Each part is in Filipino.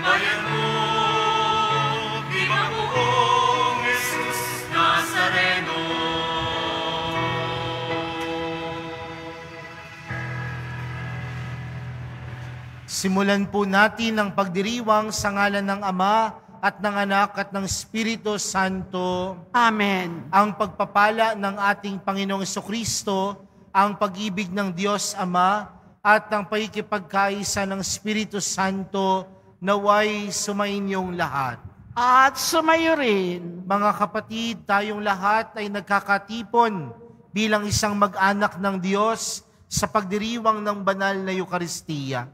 bayan mo, Panginoong Jesus Nazareno. Simulan po natin ang pagdiriwang sa ngalan ng Ama at ng Anak at ng Espiritu Santo. Amen. Ang pagpapala ng ating Panginoong Jesucristo, ang pag-ibig ng Diyos Ama at ang pakikipagkaisa ng Espiritu Santo naway sumainyong lahat. At sumayo rin. Mga kapatid, tayong lahat ay nagkakatipon bilang isang mag-anak ng Diyos sa pagdiriwang ng banal na Eukaristiya.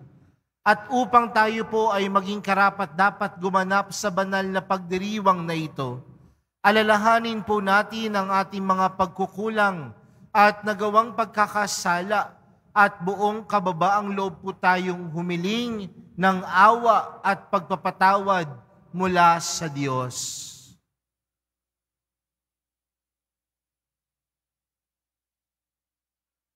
At upang tayo po ay maging karapat-dapat gumanap sa banal na pagdiriwang na ito, alalahanin po natin ang ating mga pagkukulang at nagawang pagkakasala at buong kababaang loob po tayong humiling ng awa at pagpapatawad mula sa Diyos.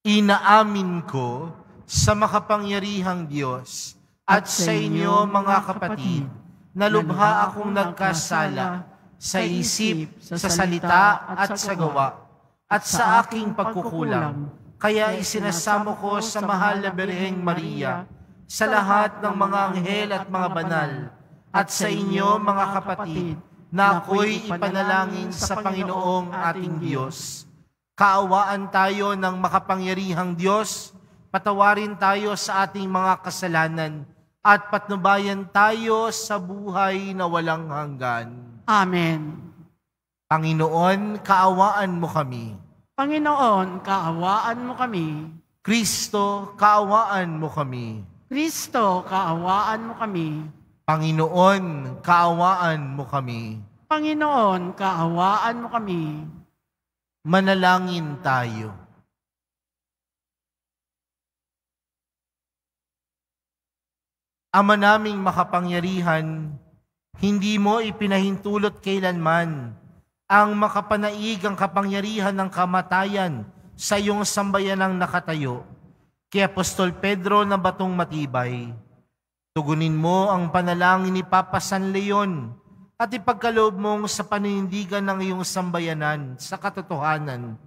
Inaamin ko sa makapangyarihang Diyos at sa inyo mga kapatid, na lubha akong nagkasala sa isip, sa salita at sa gawa, at sa aking pagkukulang. Kaya isinasamo ko sa mahal na Birheng Maria, sa lahat ng mga anghel at mga banal, at sa inyo mga kapatid, na ako'y ipanalangin sa Panginoong ating Diyos. Kaawaan tayo ng makapangyarihang Diyos, patawarin tayo sa ating mga kasalanan at patnubayan tayo sa buhay na walang hanggan. Amen. Panginoon, kaawaan mo kami. Panginoon, kaawaan mo kami. Kristo, kaawaan mo kami. Kristo, kaawaan mo kami. Panginoon, kaawaan mo kami. Panginoon, kaawaan mo kami. Manalangin tayo. Ama naming makapangyarihan, hindi mo ipinahintulot kailanman ang makapanaigang kapangyarihan ng kamatayan sa iyong sambayanang nakatayo. Kay Apostol Pedro na batong matibay, tugunin mo ang panalangin ni Papa San Leon at ipagkaloob mong sa paninindigan ng iyong sambayanan sa katotohanan.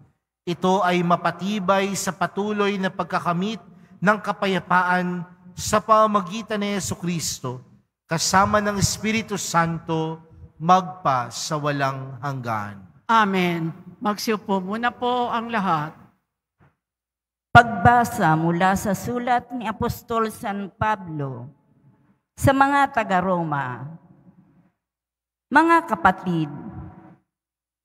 Ito ay mapatibay sa patuloy na pagkakamit ng kapayapaan sa pamamagitan ni Jesucristo, kasama ng Espiritu Santo, magpa sa walang hanggan. Amen. Magsiupo muna po ang lahat. Pagbasa mula sa sulat ni Apostol San Pablo sa mga taga-Roma. Mga kapatid,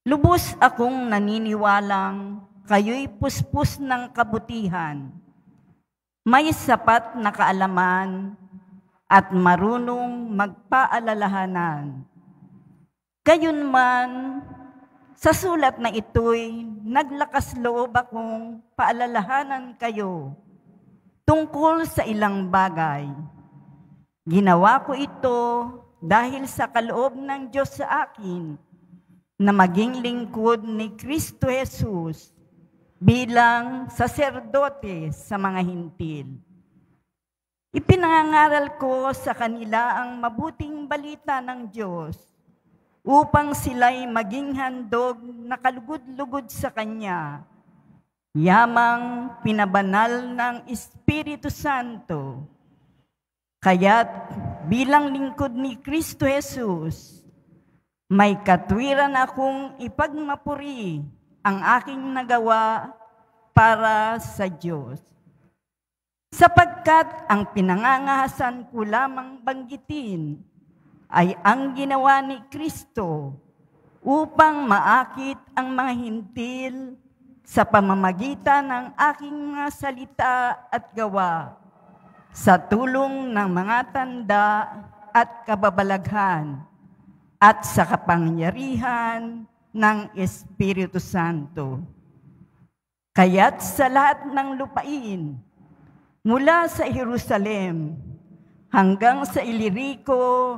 lubos akong naniniwalang kayo'y puspos ng kabutihan, may sapat na kaalaman at marunong magpaalalahanan. Gayunman, sa sulat na ito'y naglakas loob akong paalalahanan kayo tungkol sa ilang bagay. Ginawa ko ito dahil sa kaloob ng Diyos sa akin na maging lingkod ni Kristo Jesus bilang saserdote sa mga hintil. Ipinangangaral ko sa kanila ang mabuting balita ng Diyos upang sila'y maging handog na kalugod-lugod sa Kanya, yamang pinabanal ng Espiritu Santo. Kaya't bilang lingkod ni Kristo Jesus, may katwiran akong ipagmapuri ang aking nagawa para sa Diyos. Sapagkat ang pinangangahasan ko lamang banggitin ay ang ginawa ni Kristo upang maakit ang mga hintil sa pamamagitan ng aking mga salita at gawa, sa tulong ng mga tanda at kababalaghan, at sa kapangyarihan ng Espiritu Santo. Kaya't sa lahat ng lupain, mula sa Jerusalem hanggang sa Ilirico,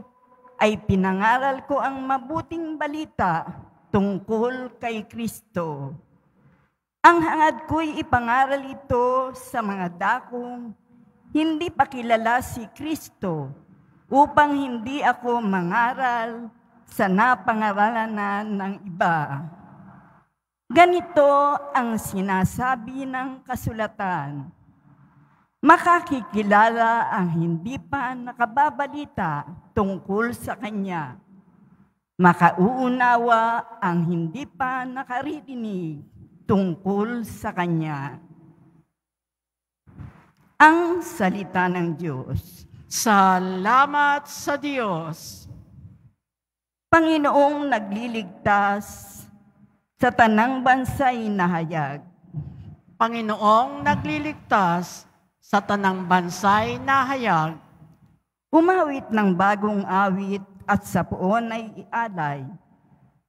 ay pinangaral ko ang mabuting balita tungkol kay Kristo. Ang hangad ko'y ipangaral ito sa mga dakong hindi pa kilala si Kristo upang hindi ako mangaral sa napangaralan ng iba. Ganito ang sinasabi ng kasulatan: makakikilala ang hindi pa nakababalita tungkol sa Kanya. Makauunawa ang hindi pa nakaririnig tungkol sa Kanya. Ang salita ng Diyos. Salamat sa Diyos. Panginoong nagliligtas sa tanang bansay nahayag. Panginoong nagliligtas sa tanang bansay nahayag. Umawit ng bagong awit at sa puon ay ialay,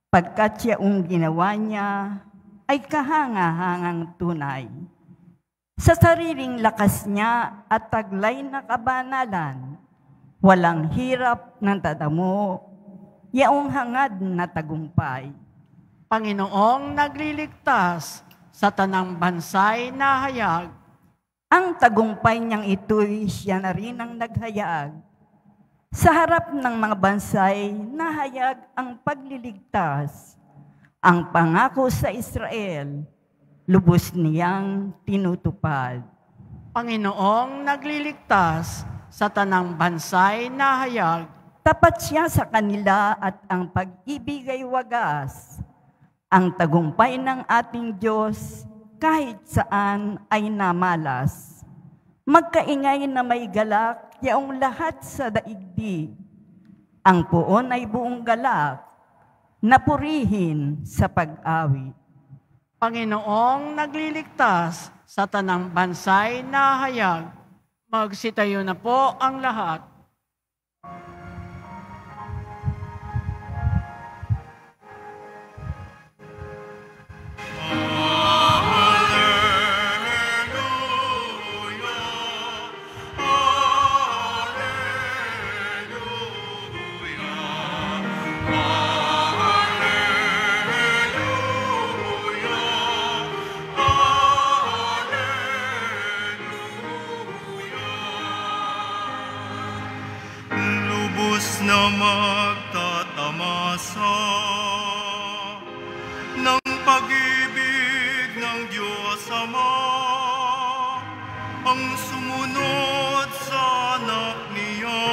pagkat siyaong ginawa niya ay kahanga-hangang tunay. Sa sariling lakas niya at taglay na kabanalan, walang hirap ng tadamo, yaong hangad na tagumpay. Panginoong nagliligtas sa tanang bansay nahayag. Ang tagumpay niyang ito'y siya na rin ang naghayag. Sa harap ng mga bansay, nahayag ang pagliligtas. Ang pangako sa Israel, lubos niyang tinutupad. Panginoong nagliligtas sa tanang bansay nahayag. Tapat siya sa kanila at ang pag-ibig ay wagas. Ang tagumpay ng ating Diyos kahit saan ay namalas. Magkaingay na may galak yaong lahat sa daigdig. Ang puon ay buong galak na purihin sa pag-awit. Panginoong nagliligtas sa tanang bansay nahayag. Magsitayo na po ang lahat. Lubos na magtatamasa ng pag-ibig ng Diyos Ama, ang sumunod sa anak niya.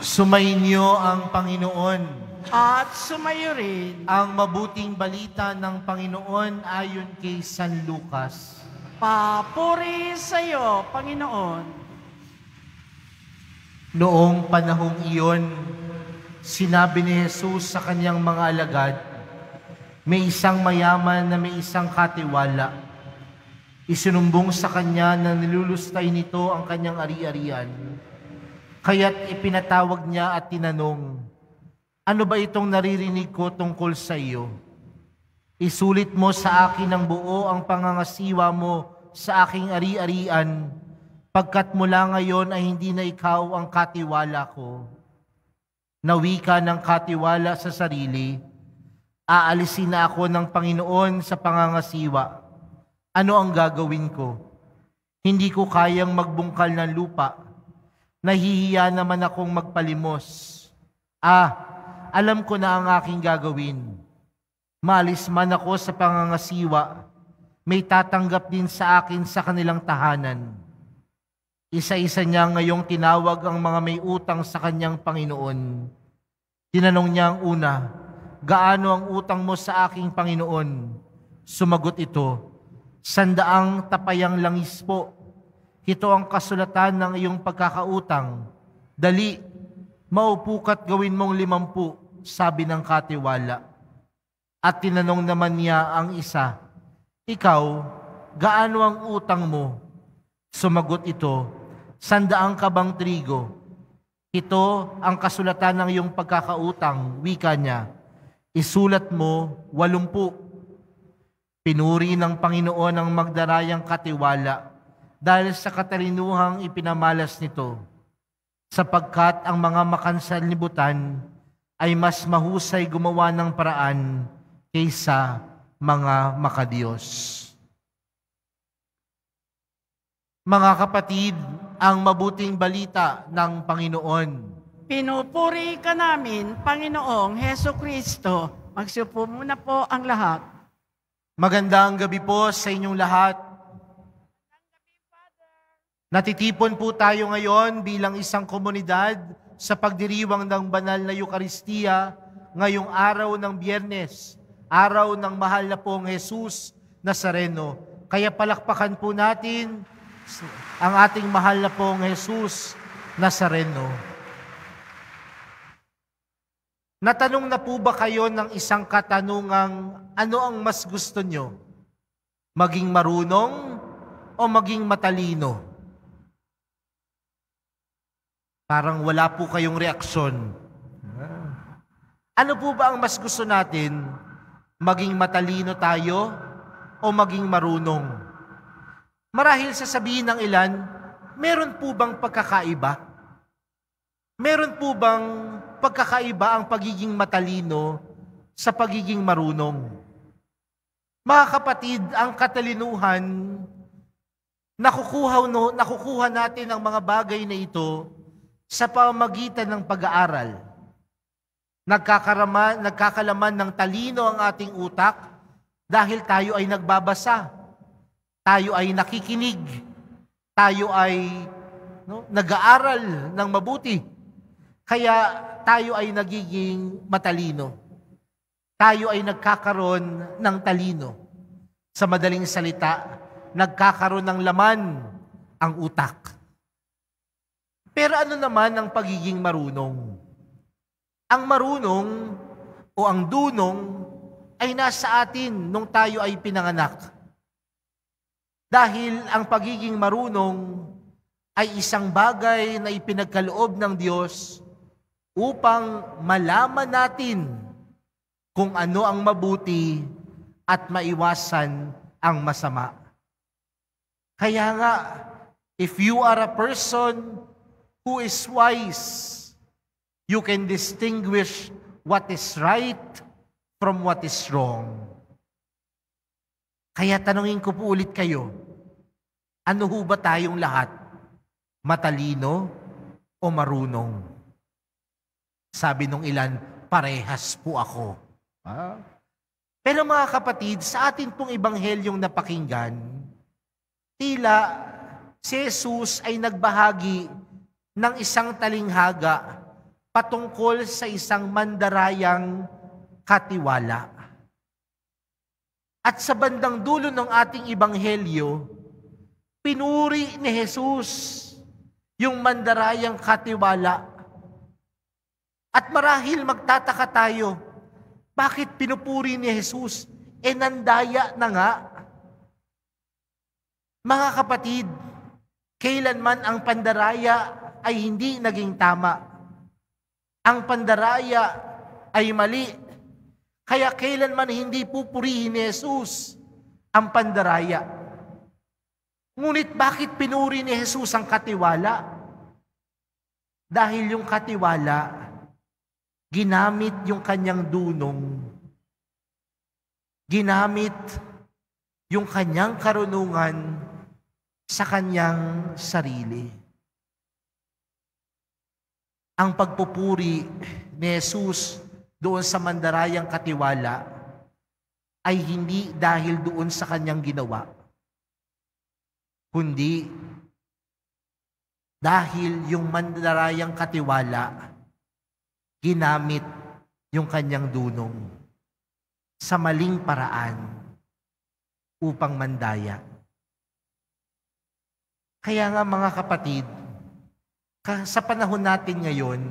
Sumainyo ang Panginoon. At sumayo rin. Ang mabuting balita ng Panginoon ayon kay San Lucas. Papuri sa iyo, Panginoon. Noong panahong iyon, sinabi ni Jesus sa kanyang mga alagad, may isang mayaman na may isang katiwala. Isinumbong sa kanya na nilulustay nito ang kanyang ari-arian. Kaya't ipinatawag niya at tinanong, ano ba itong naririnig ko tungkol sa iyo? Isulit mo sa akin ng buo ang pangangasiwa mo sa aking ari-arian, pagkat mula ngayon ay hindi na ikaw ang katiwala ko. Nawi ka ng katiwala sa sarili, aalisin na ako ng Panginoon sa pangangasiwa. Ano ang gagawin ko? Hindi ko kayang magbungkal ng lupa. Nahihiya naman akong magpalimos. Alam ko na ang aking gagawin. Maalis man ako sa pangangasiwa, may tatanggap din sa akin sa kanilang tahanan. Isa-isa niya ngayong tinawag ang mga may utang sa kanyang Panginoon. Tinanong niya ang una, gaano ang utang mo sa aking Panginoon? Sumagot ito, 100 tapayang langis po. Ito ang kasulatan ng iyong pagkakautang. Dali, maupukat gawin mong 50, sabi ng katiwala. At tinanong naman niya ang isa, ikaw, gaano ang utang mo? Sumagot ito, 100 kabang trigo. Ito ang kasulatan ng iyong pagkakautang, wika niya. Isulat mo 80. Pinuri ng Panginoon ang magdarayang katiwala dahil sa katalinuhang ipinamalas nito, sapagkat ang mga makansanlibutan ay mas mahusay gumawa ng paraan kaysa mga makadiyos. Mga kapatid, ang mabuting balita ng Panginoon. Pinupuri ka namin, Panginoong Heso Kristo. Magsiupo muna po ang lahat. Magandang gabi po sa inyong lahat. Natitipon po tayo ngayon bilang isang komunidad sa pagdiriwang ng banal na Eukaristiya ngayong araw ng Biyernes, araw ng mahal na pong Jesus Nazareno. Kaya palakpakan po natin ang ating mahal na pong Jesus Nazareno. Natanong na po ba kayo ng isang katanungang ano ang mas gusto nyo? Maging marunong o maging matalino? Parang wala po kayong reaksyon. Ano po ba ang mas gusto natin? Maging matalino tayo o maging marunong? Marahil sasabihin ng ilan, meron po bang pagkakaiba? Meron po bang pagkakaiba ang pagiging matalino sa pagiging marunong? Mga kapatid, ang katalinuhan, nakukuha natin ang mga bagay na ito sa pamamagitan ng pag-aaral. Nagkakalaman ng talino ang ating utak dahil tayo ay nagbabasa, tayo ay nakikinig, tayo ay nag-aaral ng mabuti. Kaya tayo ay nagiging matalino. Tayo ay nagkakaroon ng talino. Sa madaling salita, nagkakaroon ng laman ang utak. Pero ano naman ang pagiging marunong? Ang marunong o ang dunong ay nasa atin nung tayo ay pinanganak. Dahil ang pagiging marunong ay isang bagay na ipinagkaloob ng Diyos upang malaman natin kung ano ang mabuti at maiwasan ang masama. Kaya nga, if you are a person who is wise, you can distinguish what is right from what is wrong. Kaya tanungin ko po ulit kayo, ano ho ba tayong lahat? Matalino o marunong? Sabi nung ilan, parehas po ako. Pero mga kapatid, sa atin pong ibanghelyong napakinggan, tila si Jesus ay nagbahagi ng isang talinghaga patungkol sa isang mandarayang katiwala. At sa bandang dulo ng ating ibanghelyo, pinuri ni Jesus yung mandarayang katiwala. At marahil magtataka tayo, bakit pinupuri ni Jesus? Nandaya na nga. Mga kapatid, kailanman ang pandaraya ay hindi naging tama. Ang pandaraya ay mali. Kaya kailanman hindi pupurihin ni Jesus ang pandaraya. Ngunit bakit pinuri ni Jesus ang katiwala? Dahil yung katiwala, ginamit yung kanyang dunong, ginamit yung kanyang karunungan sa kanyang sarili. Ang pagpupuri ni Jesus doon sa mandarayang katiwala ay hindi dahil doon sa kanyang ginawa, kundi dahil yung mandarayang katiwala ginamit yung kanyang dunong sa maling paraan upang mandaya. Kaya nga mga kapatid, sa panahon natin ngayon,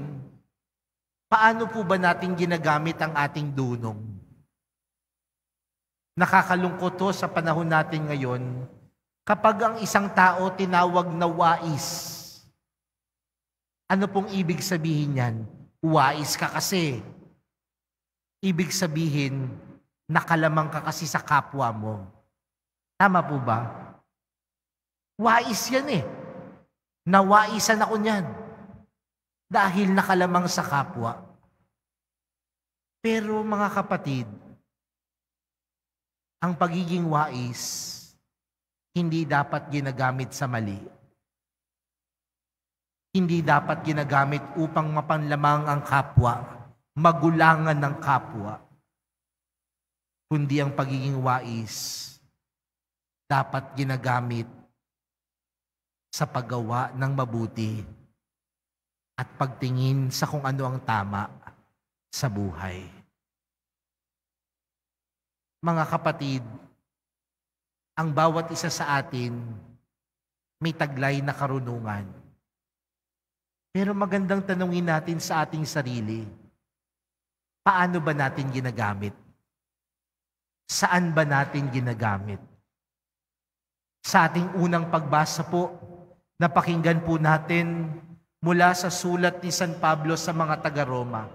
paano po ba natin ginagamit ang ating dunong? Nakakalungkot to sa panahon natin ngayon kapag ang isang tao tinawag na wais. Ano pong ibig sabihin yan? Wais ka kasi. ibig sabihin, nakalamang ka kasi sa kapwa mo. Tama po ba? Wais yan eh. Nawaisan ako niyan. Dahil nakalamang sa kapwa. Pero mga kapatid, ang pagiging wais, hindi dapat ginagamit sa mali. Hindi dapat ginagamit upang mapanlamang ang kapwa, magulangan ng kapwa. Kundi ang pagiging wais, dapat ginagamit sa paggawa ng mabuti at pagtingin sa kung ano ang tama sa buhay. Mga kapatid, ang bawat isa sa atin may taglay na karunungan. Pero magandang tanungin natin sa ating sarili, paano ba natin ginagamit? Saan ba natin ginagamit? Sa ating unang pagbasa po, napakinggan po natin mula sa sulat ni San Pablo sa mga taga-Roma.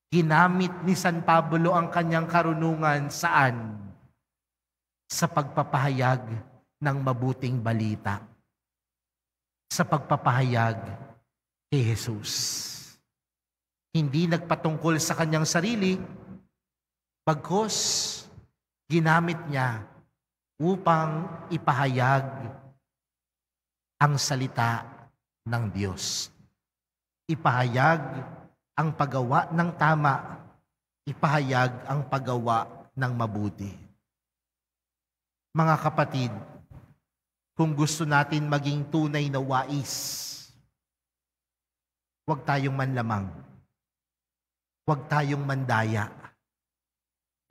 Ginamit ni San Pablo ang kanyang karunungan saan? Sa pagpapahayag ng mabuting balita. Sa pagpapahayag kay Jesus. Hindi nagpatungkol sa kanyang sarili, bagkus ginamit niya upang ipahayag ang salita ng Diyos. Ipahayag ang paggawa ng tama, ipahayag ang paggawa ng mabuti. Mga kapatid, kung gusto natin maging tunay na wais, huwag tayong manlamang, huwag tayong mandaya,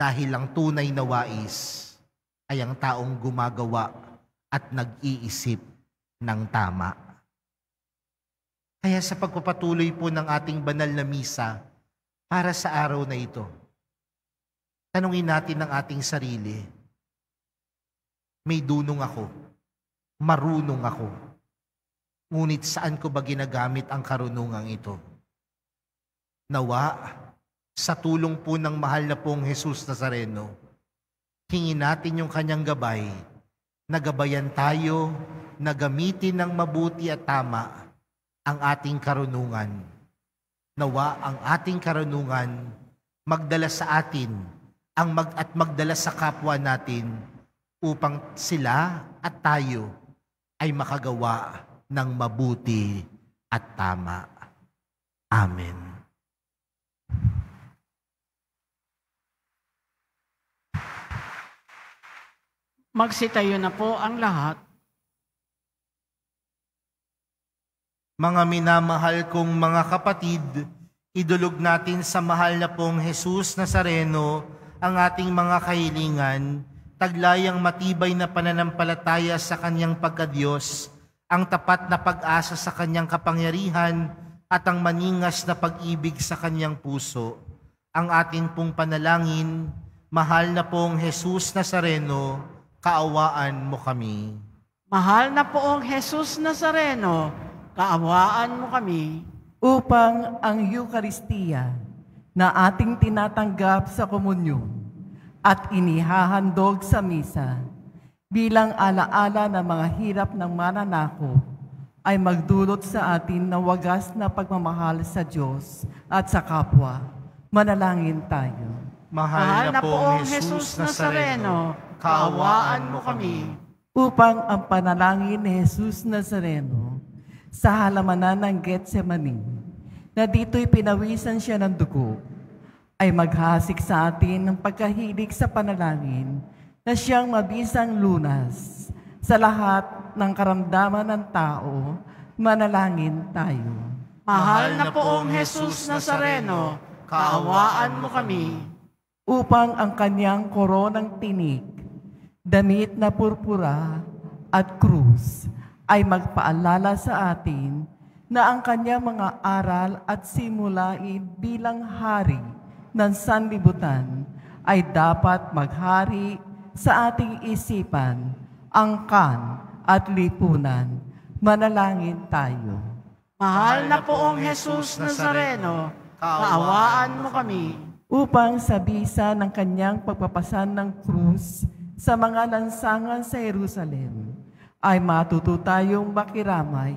dahil ang tunay na wais ay ang taong gumagawa at nag-iisip ng tama. Kaya sa pagpapatuloy po ng ating banal na misa para sa araw na ito, tanungin natin ang ating sarili, may dunong ako, marunong ako, ngunit saan ko ba ginagamit ang karunungang ito? Nawa, sa tulong po ng mahal na pong Jesus Nazareno, hingin natin yung kanyang gabay, na gabayan tayo, na gamitin ng mabuti at tama ang ating karunungan. Nawa ang ating karunungan magdala sa atin at magdala sa kapwa natin upang sila at tayo ay makagawa ng mabuti at tama. Amen. Magsitayo na po ang lahat. Mga minamahal kong mga kapatid, idulog natin sa mahal na pong Jesus Nazareno ang ating mga kahilingan, taglayang matibay na pananampalataya sa kanyang pagkadiyos, ang tapat na pag-asa sa kanyang kapangyarihan at ang maningas na pag-ibig sa kanyang puso. Ang atin pong panalangin, mahal na pong Jesus Nazareno, kaawaan mo kami. Mahal na poong Jesus Nazareno, kaawaan mo kami. Upang ang Eukaristiya na ating tinatanggap sa komunyon at inihahandog sa misa bilang alaala ng mga hirap ng mananako ay magdulot sa atin ng wagas na pagmamahal sa Diyos at sa kapwa. Manalangin tayo. Mahal na pong Jesus Nazareno, kaawaan mo kami. Upang ang panalangin ni Jesus Nazareno sa halamanan ng Getsemani, na dito'y pinawisan siya ng dugo, ay maghasik sa atin ng pagkahilig sa panalangin na siyang mabisang lunas sa lahat ng karamdaman ng tao. Manalangin tayo. Mahal na poong Jesus Nazareno, kaawaan mo kami. Upang ang kanyang koronang tinik, damit na purpura at krus, ay magpaalala sa atin na ang kanyang mga aral at simulain bilang hari ng sanlibutan ay dapat maghari sa ating isipan, angkan at lipunan. Manalangin tayo. Mahal na poong Jesus Nazareno, kaawaan mo kami. upang sa bisa ng kanyang pagpapasan ng krus sa mga lansangan sa Jerusalem, ay matuto tayong makiramay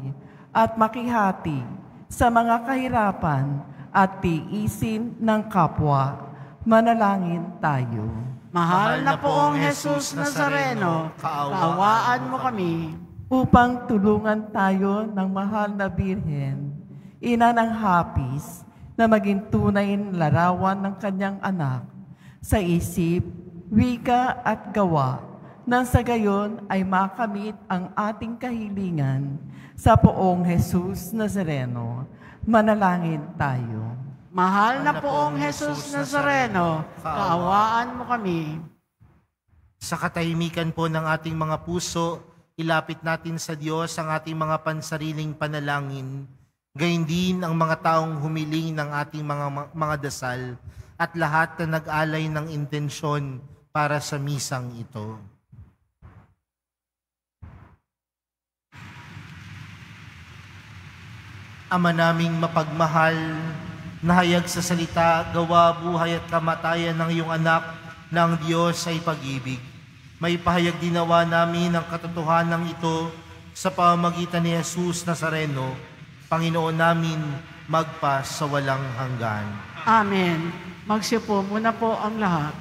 at makihati sa mga kahirapan at tiisin ng kapwa. Manalangin tayo. Mahal na poong Jesus Nazareno, kaawaan mo kami. Upang tulungan tayo ng mahal na Birhen, ina ng hapis, na maging tunay na larawan ng kanyang anak sa isip, wika at gawa, nang sa gayon ay makamit ang ating kahilingan sa poong Jesus Nazareno. Manalangin tayo. Mahal na poong Jesus Nazareno, kaawaan mo kami. Sa katahimikan po ng ating mga puso, ilapit natin sa Diyos ang ating mga pansariling panalangin, gayon din ang mga taong humiling ng ating mga dasal at lahat na nag-alay ng intensyon para sa misang ito. Ama naming mapagmahal, nahayag sa salita, gawa, buhay at kamatayan ng iyong anak na ang Diyos ay pag-ibig. May pahayag dinawa namin ang katotohanan ito sa pamamagitan ni Jesus Nazareno, Panginoon namin, magpa sa walang hanggan. Amen. Magsiupo muna po ang lahat.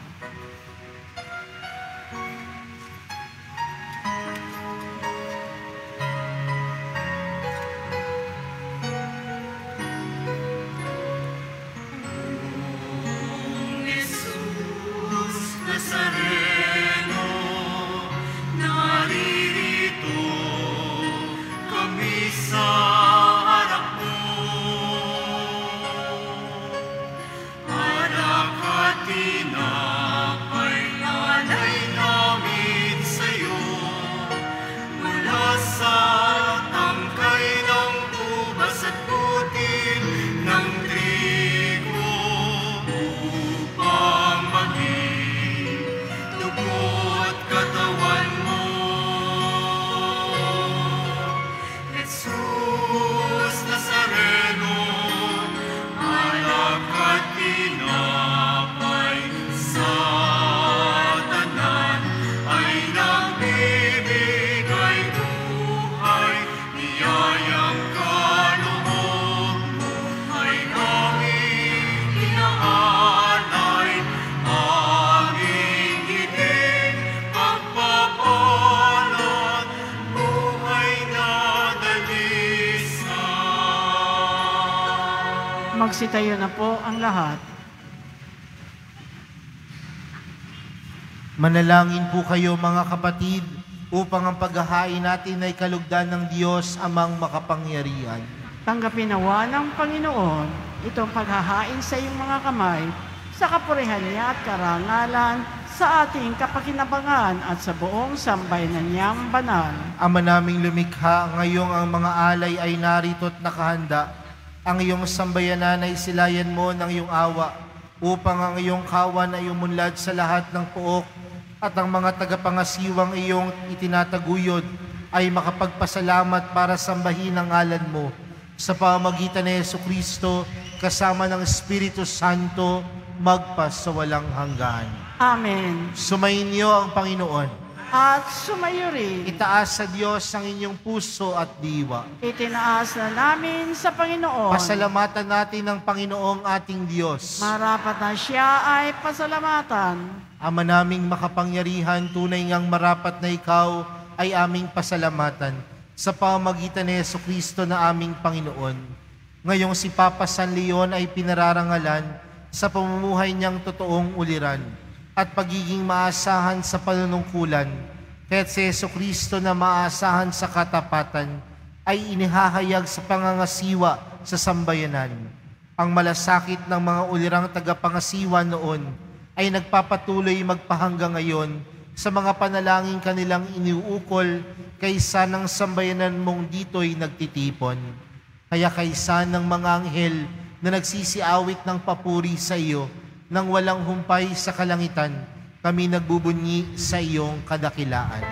Nazareno, naririto kami sa harap mo. Anak at tinapay, alay namin sa'yo. Mula sa tangkay ng ubas at putin ng trigo, upang maging dugo't katawan mo. Jesus Nazareno, alak at tinapay, sa tanan ay nagbibigay buhay, niyayang kaloob mo ay aming inaalay, aming hiling pagpapalad, buhay na dalisay. Magsitayo na po ang lahat. Manalangin po kayo mga kapatid, upang ang paghahain natin ay kalugdan ng Diyos amang makapangyarihan. Tanggapin nawa ng Panginoon itong paghahain sa iyong mga kamay sa kapurihan niya at karangalan sa ating kapakinabangan at sa buong sambayanan niyang banal. Ama naming lumikha, ngayong ang mga alay ay narito't nakahanda. Ang iyong sambayanan ay silayan mo ng iyong awa, upang ang iyong kawan ay umunlad sa lahat ng puok, at ang mga tagapangasiwang iyong itinataguyod ay makapagpasalamat para sambahin ang ngalan mo. Sa pamamagitan ni Jesucristo, kasama ng Espiritu Santo, magpa sa walang hanggan. Amen. Sumainyo ang Panginoon. At sumayo rin. Itaas sa Diyos ang inyong puso at diwa. Itinaas na namin sa Panginoon. Pasalamatan natin ang Panginoong ating Diyos. Marapat na siya ay pasalamatan. Ama naming makapangyarihan, tunay ngang marapat na ikaw ay aming pasalamatan sa pamamagitan ni Jesucristo na aming Panginoon. Ngayong si Papa San Leon ay pinararangalan sa pamumuhay niyang totoong uliran at pagiging maasahan sa panunungkulan, kaya't si Jesucristo na maasahan sa katapatan ay inihahayag sa pangangasiwa sa sambayanan. Ang malasakit ng mga ulirang tagapangasiwa noon ay nagpapatuloy magpahanggang ngayon sa mga panalangin kanilang iniuukol kaysa ng sambayanan mong dito'y nagtitipon. Kaya kaysa ng mga anghel na nagsisiawit ng papuri sa iyo, nang walang humpay sa kalangitan, kami nagbubunyi sa iyong kadakilaan.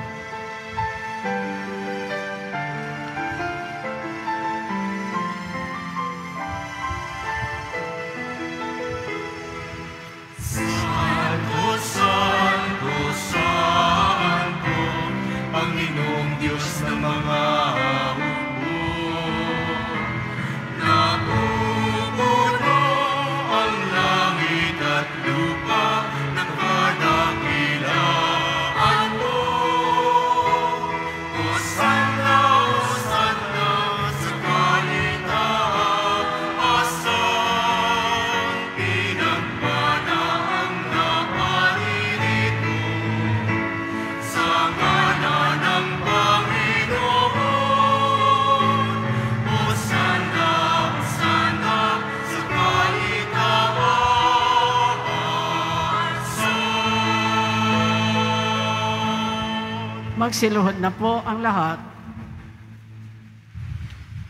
Magsiluhod na po ang lahat.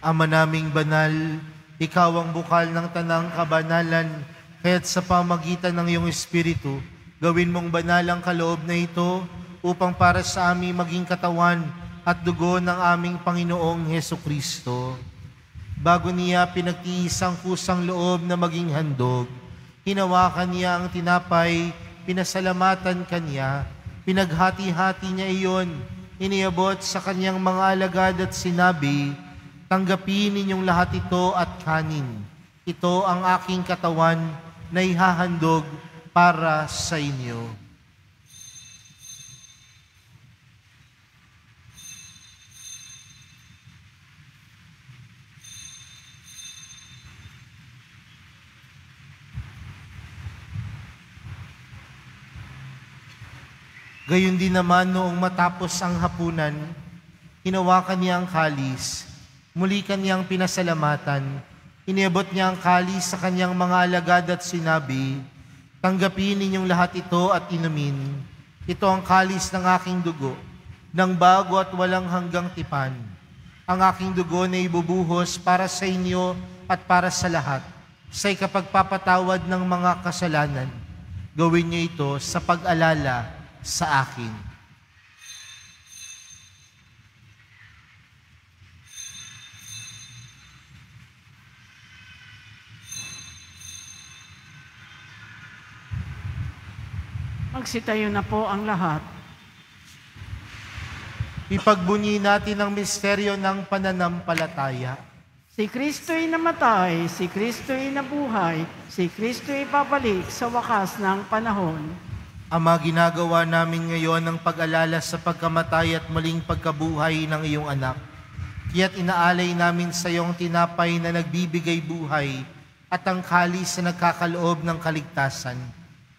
Ama naming banal, ikaw ang bukal ng tanang kabanalan, kaya't sa pamagitan ng iyong Espiritu, gawin mong banal ang kaloob na ito upang para sa aming maging katawan at dugo ng aming Panginoong Hesukristo. Bago niya pinagtiis ang kusang loob na maging handog, hinawakan niya ang tinapay, pinasalamatan kanya, pinaghati-hati niya iyon, iniabot sa kanyang mga alagad at sinabi, "Tanggapin ninyong lahat ito at kanin. Ito ang aking katawan na ihahandog para sa inyo." Gayon din naman noong matapos ang hapunan, hinawakan niya ang kalis, muli kanyang pinasalamatan, iniabot niya ang kalis sa kanyang mga alagad at sinabi, "Tanggapin ninyong lahat ito at inumin. Ito ang kalis ng aking dugo, ng bago at walang hanggang tipan. Ang aking dugo na ibubuhos para sa inyo at para sa lahat, sa ikapagpapatawad ng mga kasalanan. Gawin niyo ito sa pag-alala sa akin." Magsitayo na po ang lahat. Ipagbunyi natin ang misteryo ng pananampalataya. Si Kristo'y namatay, si Kristo'y nabuhay, si Kristo'y babalik sa wakas ng panahon. Ama, ginagawa namin ngayon ang pag-alala sa pagkamatay at muling pagkabuhay ng iyong anak. Kaya't inaalay namin sa iyong tinapay na nagbibigay buhay at ang kalis na nagkakaloob ng kaligtasan.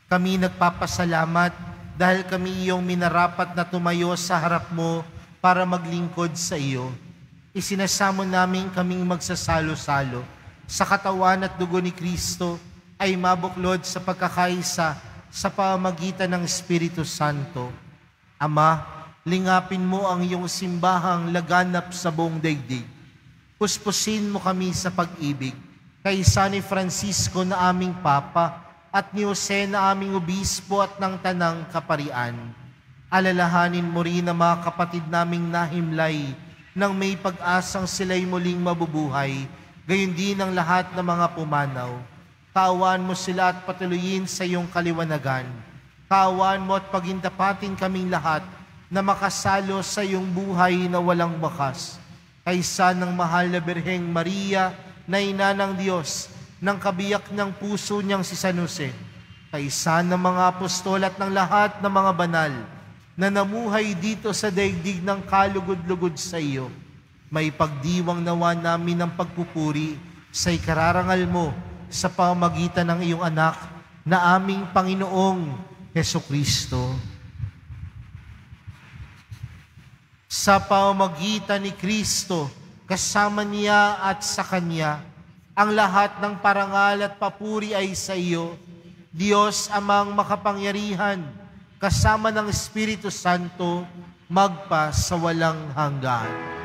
Kami nagpapasalamat dahil kami iyong minarapat na tumayo sa harap mo para maglingkod sa iyo. Isinasamo namin kaming magsasalo-salo sa katawan at dugo ni Kristo ay mabuklod sa pagkakaisa sa pamamagitan ng Espiritu Santo. Ama, lingapin mo ang iyong simbahang laganap sa buong daigdig. Puspusin mo kami sa pag-ibig kay San Francisco na aming Papa at ni Jose na aming Obispo at ng Tanang Kaparian. Alalahanin mo rin ang mga kapatid naming nahimlay nang may pag-asang sila'y muling mabubuhay, gayon din ang lahat ng mga pumanaw. Kaawaan mo sila at patuloyin sa iyong kaliwanagan. Kaawaan mo at pagindapatin kaming lahat na makasalo sa iyong buhay na walang bakas. Kaysa ng mahal na Birheng Maria na ina ng Diyos, ng kabiyak ng puso niyang si San Jose, kaysa ng mga apostol at ng lahat ng mga banal na namuhay dito sa daigdig ng kalugod-lugod sa iyo, may pagdiwang nawa namin ng pagpupuri sa ikararangal mo sa pamamagitan ng iyong anak na aming Panginoong Hesukristo. Sa pamamagitan ni Kristo, kasama niya at sa Kanya, ang lahat ng parangal at papuri ay sa iyo, Diyos Amang makapangyarihan, kasama ng Espiritu Santo, magpa sa walang hanggan.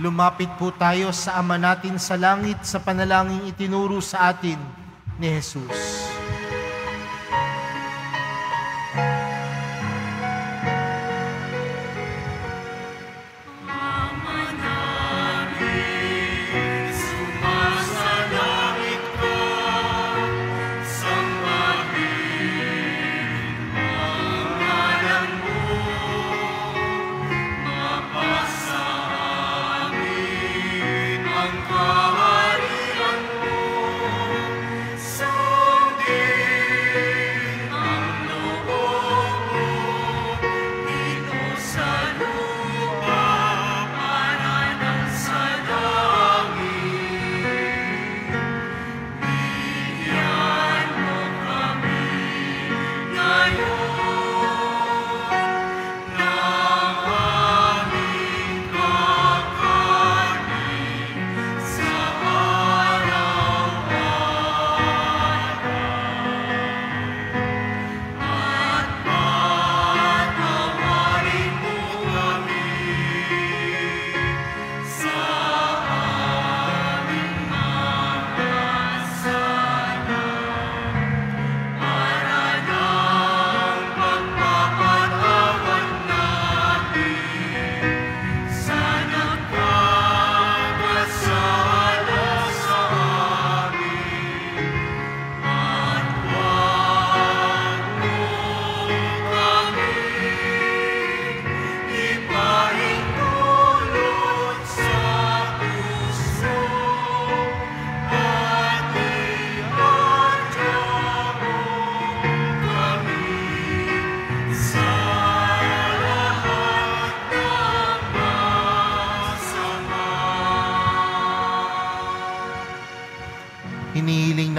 Lumapit po tayo sa Ama natin sa langit sa panalangin itinuro sa atin ni Jesus. Sundin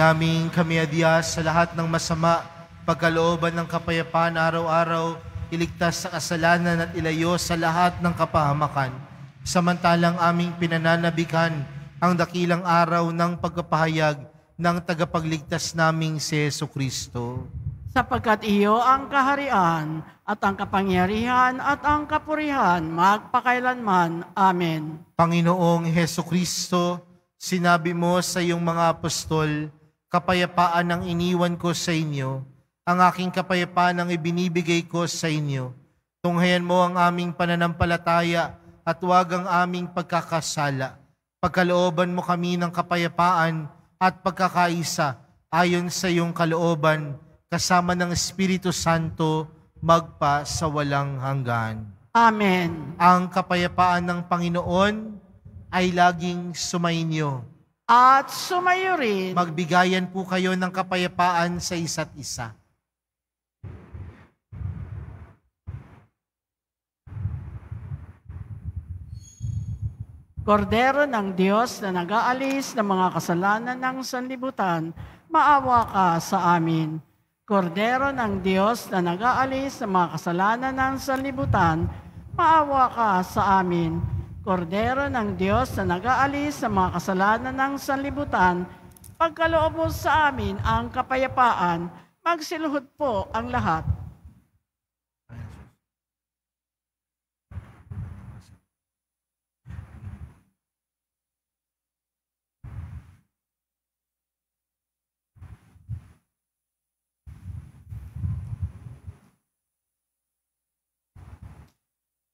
Manalangin kami adyas sa lahat ng masama, pagkalooban ng kapayapaan araw-araw, iligtas sa kasalanan at ilayo sa lahat ng kapahamakan. Samantalang aming pinananabikan ang dakilang araw ng pagpapahayag ng tagapagligtas naming si Jesucristo. Sapagkat iyo ang kaharian at ang kapangyarihan at ang kapurihan magpakailanman. Amen. Panginoong Jesucristo, sinabi mo sa iyong mga apostol, kapayapaan ang iniwan ko sa inyo, ang aking kapayapaan ang ibinibigay ko sa inyo. Tunghayan mo ang aming pananampalataya at huwag ang aming pagkakasala. Pagkalooban mo kami ng kapayapaan at pagkakaisa ayon sa iyong kalooban, kasama ng Espiritu Santo, magpa sa walang hanggan. Amen. Ang kapayapaan ng Panginoon ay laging sumainyo. At sumayo rin. Magbigayan po kayo ng kapayapaan sa isa't isa. Kordero ng Diyos na nag-aalis ng mga kasalanan ng sanlibutan, maawa ka sa amin. Kordero ng Diyos na nag-aalis ng mga kasalanan ng sanlibutan, maawa ka sa amin. Kordero ng Diyos na nag-aalis ng mga kasalanan ng sanlibutan, pagkaloob mo sa amin ang kapayapaan, magsiluhod po ang lahat.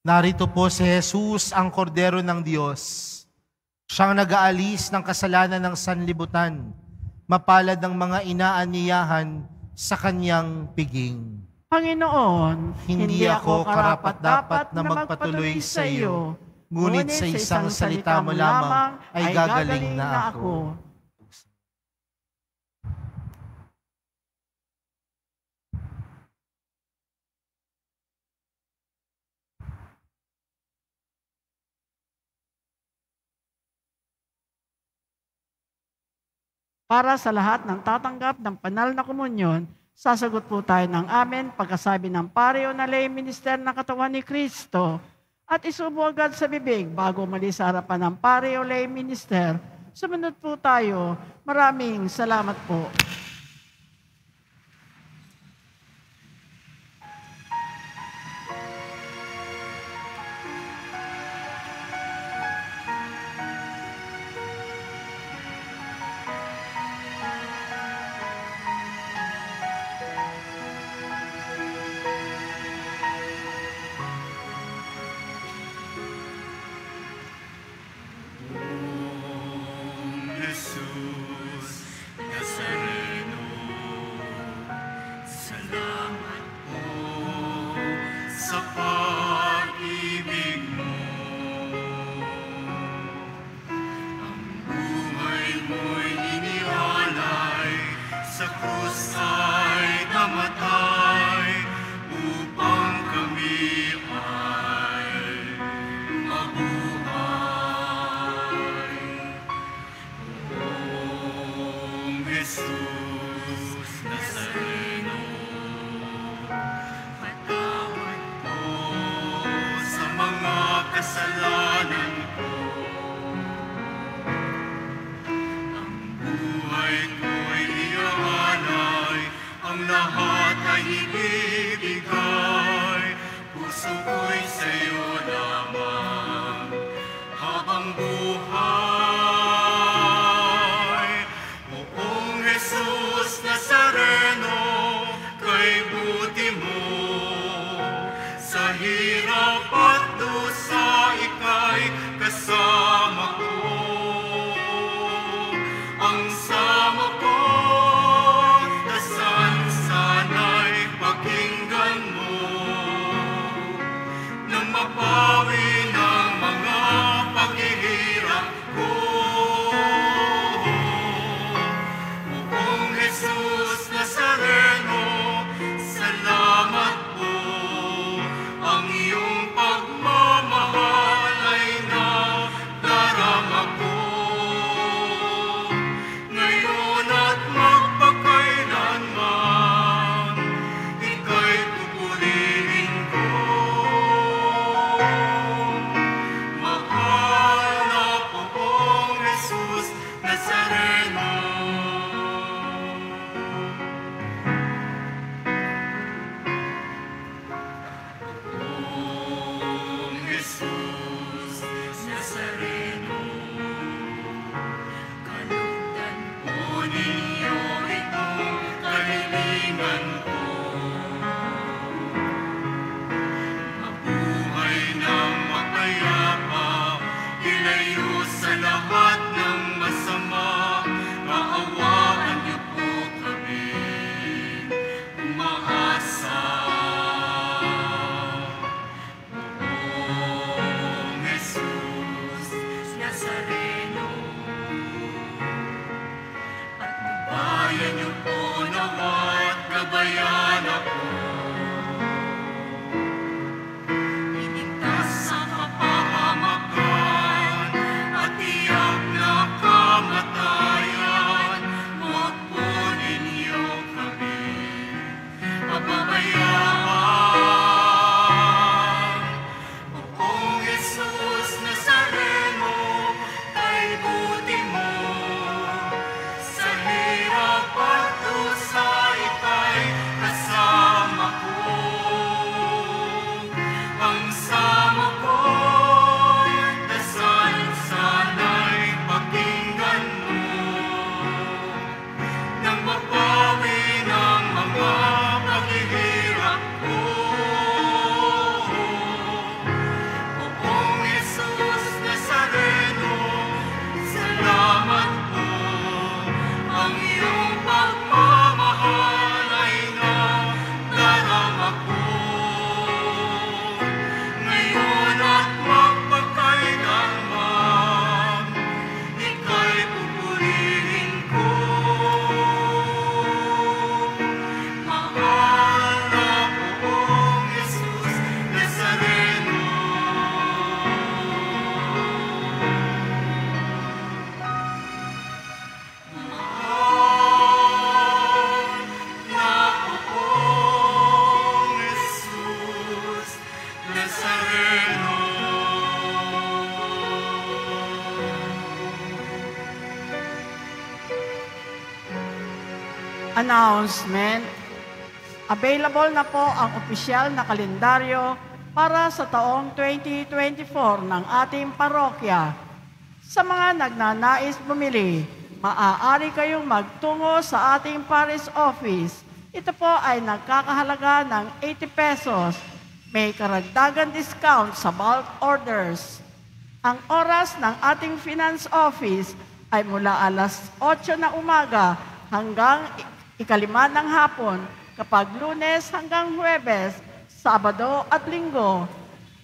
Narito po si Jesus, ang Kordero ng Diyos. Siyang nag-aalis ng kasalanan ng sanlibutan. Mapalad ang mga inaanyayahan sa kanyang piging. Panginoon, Hindi ako karapat-dapat na magpatuloy sa iyo, ngunit sa isang salita mo lamang ay gagaling na ako. Para sa lahat ng tatanggap ng banal na komunyon, sasagot po tayo ng amen pagkasabi ng pareo na lay minister ng katawan ni Kristo at isubo agad sa bibig bago mali sa harapan ng pareo lay minister. Sumunod po tayo. Maraming salamat po. Jesus Nazareno, salamat po sa pag-ibig mo. Ang buhay mo'y inialay, sa krus ay namatay, upang kami ay mabuhay. Jesus Nazareno, patawad po sa mga kasalanan ko. Ang buhay ko'y iaalay, ang lahat ay ibibigay. Puso ko'y sa'yo lamang habang buhay. Jesus Nazareno, kay buti mo, sa hirap at dusa ika'y kasama ko. Ang sama ko, dasan sana'y pakinggan mo, nang mapawi ng mga paghihirap ko. Announcement. Available na po ang opisyal na kalendaryo para sa taong 2024 ng ating parokya. Sa mga nagnanais bumili, maaari kayong magtungo sa ating parish office. Ito po ay nagkakahalaga ng 80 pesos. May karagdagan discount sa bulk orders. Ang oras ng ating finance office ay mula alas 8 na umaga hanggang 5 ng hapon, kapag Lunes hanggang Huwebes, Sabado at Linggo.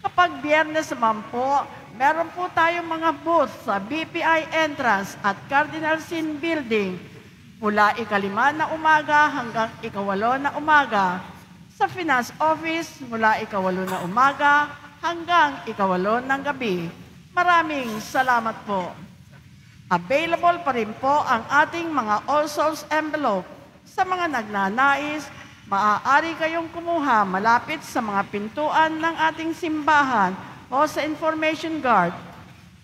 Kapag Biyernes naman po, meron po tayong mga booth sa BPI entrance at Cardinal Sin Building mula 5 na umaga hanggang 8 na umaga. Sa Finance Office mula 8 na umaga hanggang 8 ng gabi. Maraming salamat po. Available pa rin po ang ating mga All Souls envelope. Sa mga nagnanais, maaari kayong kumuha malapit sa mga pintuan ng ating simbahan o sa information guard.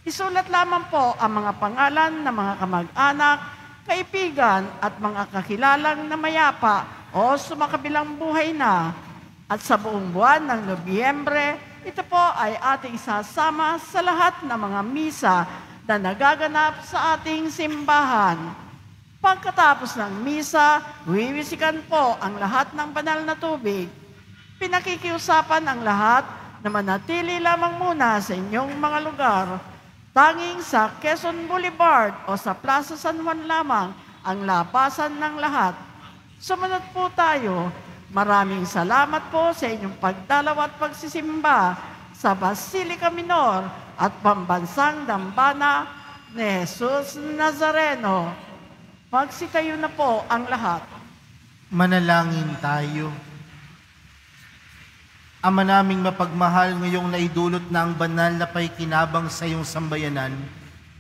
Isulat lamang po ang mga pangalan ng mga kamag-anak, kaibigan at mga kakilalang na mayapa o sumakabilang buhay na. At sa buong buwan ng Nobyembre, ito po ay ating sasama sa lahat ng mga misa na nagaganap sa ating simbahan. Pagkatapos ng misa, wiwisikan po ang lahat ng banal na tubig. Pinakikiusapan ang lahat na manatili lamang muna sa inyong mga lugar. Tanging sa Quezon Boulevard o sa Plaza San Juan lamang ang labasan ng lahat. Sumunod po tayo. Maraming salamat po sa inyong pagdalaw at pagsisimba sa Basilica Minor at Pambansang Dambana ni Jesus Nazareno. Magsitayo na po ang lahat. Manalangin tayo. Ama naming mapagmahal, ngayong naidulot na ang banal na paikinabang sa iyong sambayanan,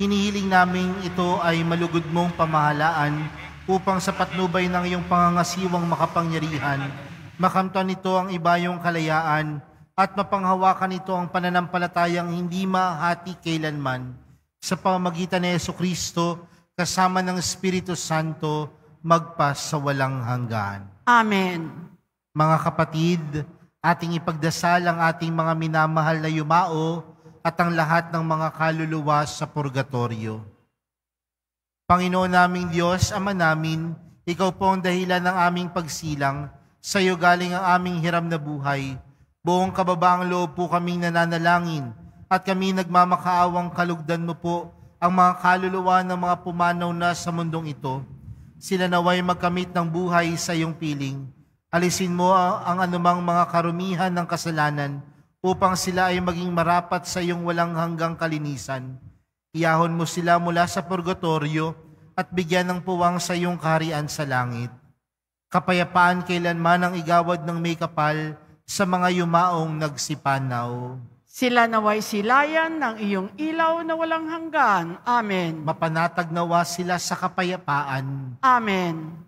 hinihiling namin ito ay malugod mong pamahalaan upang sa patnubay ng iyong pangangasiwang makapangyarihan, makamtan nito ang ibayong kalayaan at mapanghawakan nito ang pananampalatayang hindi mahati kailanman. Sa pamamagitan ni Jesucristo, kasama ng Espiritu Santo, magpas sa walang hanggan. Amen. Mga kapatid, ating ipagdasal ang ating mga minamahal na yumao at ang lahat ng mga kaluluwa sa purgatorio. Panginoon naming Diyos, Ama namin, Ikaw po ang dahilan ng aming pagsilang. Sa iyo galing ang aming hiram na buhay. Buong kababaang loob po kaming nananalangin at kami nagmamakaawang kalugdan mo po ang mga kaluluwa ng mga pumanaw na sa mundong ito. Sila naway magkamit ng buhay sa iyong piling. Alisin mo ang anumang mga karumihan ng kasalanan upang sila ay maging marapat sa iyong walang hanggang kalinisan. Iyahon mo sila mula sa purgatorio at bigyan ng puwang sa iyong kaharian sa langit. Kapayapaan kailanman ang igawad ng may kapal sa mga yumaong nagsipanaw. Sila naway silayan ng iyong ilaw na walang hanggan. Amen. Mapanatag nawa sila sa kapayapaan. Amen.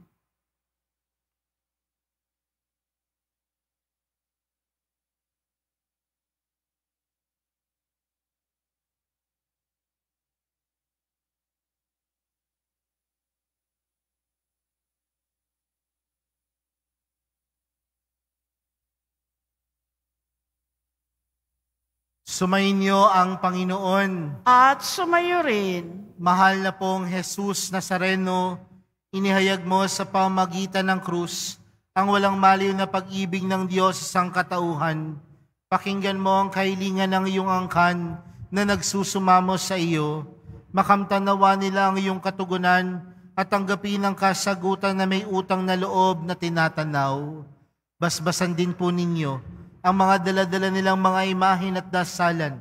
Sumainyo ang Panginoon. At sumayo rin. Mahal na pong Jesus Nazareno, inihayag mo sa pamamagitan ng krus ang walang maliw na pag-ibig ng Diyos sa sangkatauhan. Pakinggan mo ang kahilingan ng iyong angkan na nagsusumamo sa iyo. Makamtan nawa nila ang iyong katugunan at tanggapin ang kasagutan na may utang na loob na tinatanaw. Basbasan din po ninyo ang mga dala-dala nilang mga imahin at dasalan.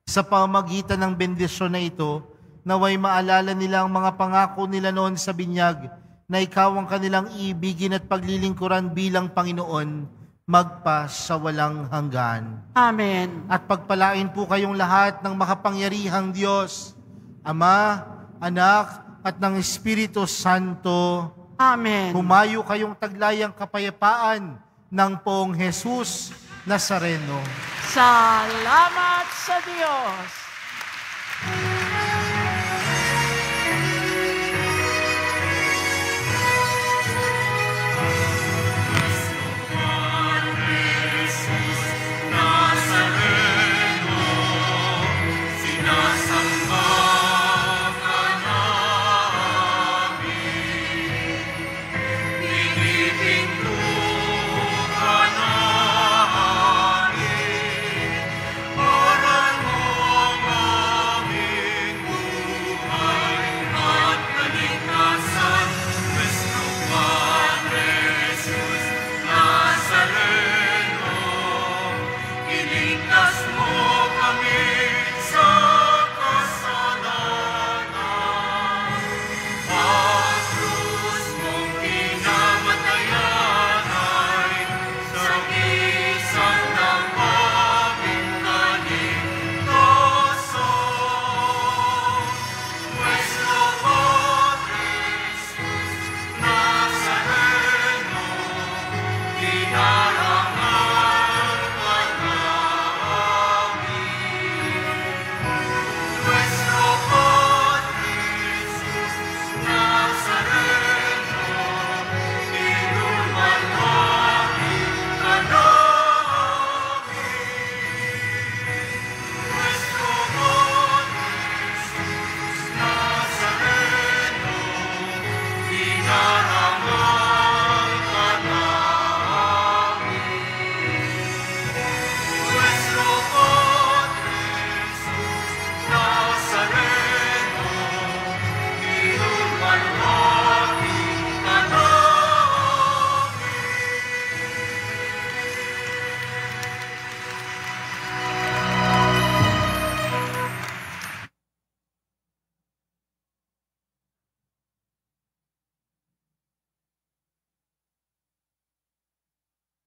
Sa pamamagitan ng bendisyon na ito, naway maalala nila ang mga pangako nila noon sa binyag na ikaw ang kanilang ibigin at paglilingkuran bilang Panginoon, magpa sa walang hanggan. Amen. At pagpalain po kayong lahat ng makapangyarihang Diyos, Ama, Anak, at ng Espiritu Santo. Amen. Humayo kayong taglayang kapayapaan ng Poong Jesus Nazareno. Salamat sa Diyos.